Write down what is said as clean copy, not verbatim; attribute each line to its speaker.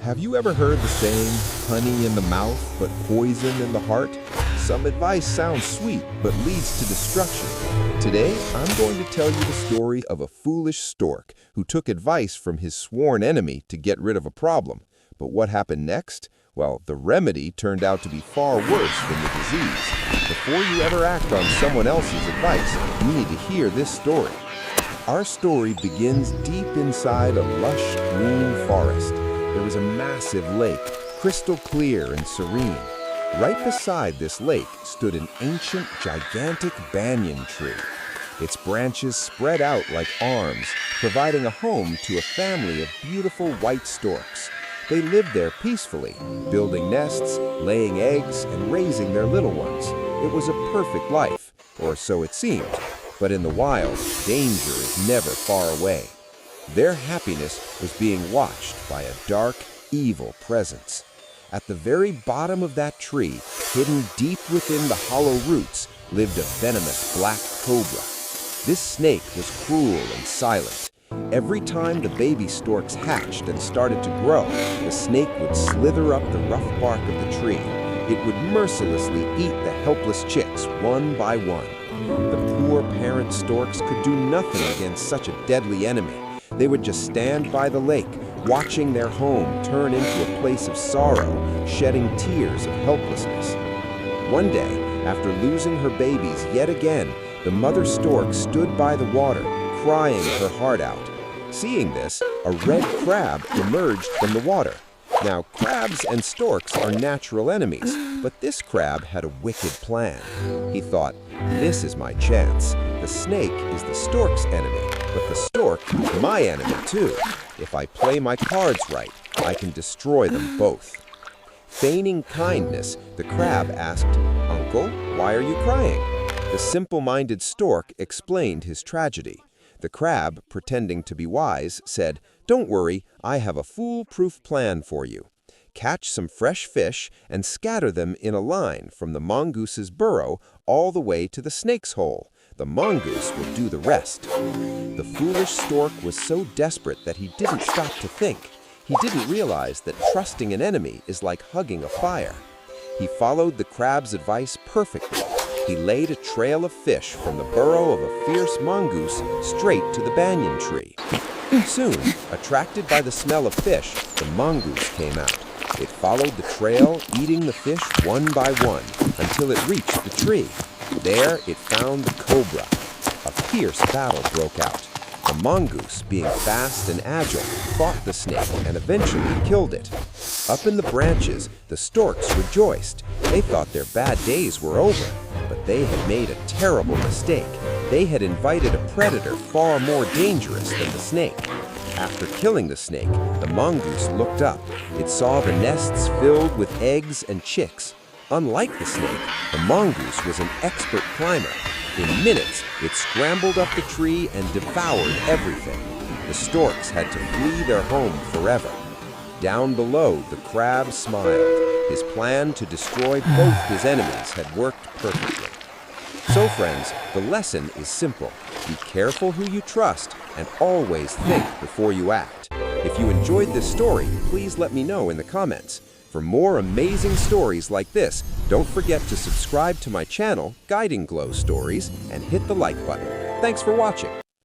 Speaker 1: Have you ever heard the saying, honey in the mouth, but poison in the heart? Some advice sounds sweet, but leads to destruction. Today, I'm going to tell you the story of a foolish stork who took advice from his sworn enemy to get rid of a problem. But what happened next? Well, the remedy turned out to be far worse than the disease. Before you ever act on someone else's advice, you need to hear this story. Our story begins deep inside a lush green forest. There was a massive lake, crystal clear and serene. Right beside this lake stood an ancient, gigantic banyan tree. Its branches spread out like arms, providing a home to a family of beautiful white storks. They lived there peacefully, building nests, laying eggs, and raising their little ones. It was a perfect life, or so it seemed. But in the wild, danger is never far away. Their happiness was being watched by a dark, evil presence. At the very bottom of that tree, hidden deep within the hollow roots, lived a venomous black cobra. This snake was cruel and silent. Every time the baby storks hatched and started to grow, the snake would slither up the rough bark of the tree. It would mercilessly eat the helpless chicks one by one. The poor parent storks could do nothing against such a deadly enemy. They would just stand by the lake, watching their home turn into a place of sorrow, shedding tears of helplessness. One day, after losing her babies yet again, the mother stork stood by the water, crying her heart out. Seeing this, a red crab emerged from the water. Now, crabs and storks are natural enemies, but this crab had a wicked plan. He thought, this is my chance. The snake is the stork's enemy, but the stork is my enemy too. If I play my cards right, I can destroy them both. Feigning kindness, the crab asked, "Uncle, why are you crying?" The simple-minded stork explained his tragedy. The crab, pretending to be wise, said, "Don't worry, I have a foolproof plan for you. Catch some fresh fish and scatter them in a line from the mongoose's burrow all the way to the snake's hole. The mongoose will do the rest." The foolish stork was so desperate that he didn't stop to think. He didn't realize that trusting an enemy is like hugging a fire. He followed the crab's advice perfectly. He laid a trail of fish from the burrow of a fierce mongoose straight to the banyan tree. Soon, attracted by the smell of fish, the mongoose came out. It followed the trail, eating the fish one by one, until it reached the tree. There, it found the cobra. A fierce battle broke out. The mongoose, being fast and agile, fought the snake and eventually killed it. Up in the branches, the storks rejoiced. They thought their bad days were over, but they had made a terrible mistake. They had invited a predator far more dangerous than the snake. After killing the snake, the mongoose looked up. It saw the nests filled with eggs and chicks. Unlike the snake, the mongoose was an expert climber. In minutes, it scrambled up the tree and devoured everything. The storks had to flee their home forever. Down below, the crab smiled. His plan to destroy both his enemies had worked perfectly. So friends, the lesson is simple. Be careful who you trust and always think before you act. If you enjoyed this story, please let me know in the comments. For more amazing stories like this, don't forget to subscribe to my channel, Guiding Glow Stories, and hit the like button. Thanks for watching.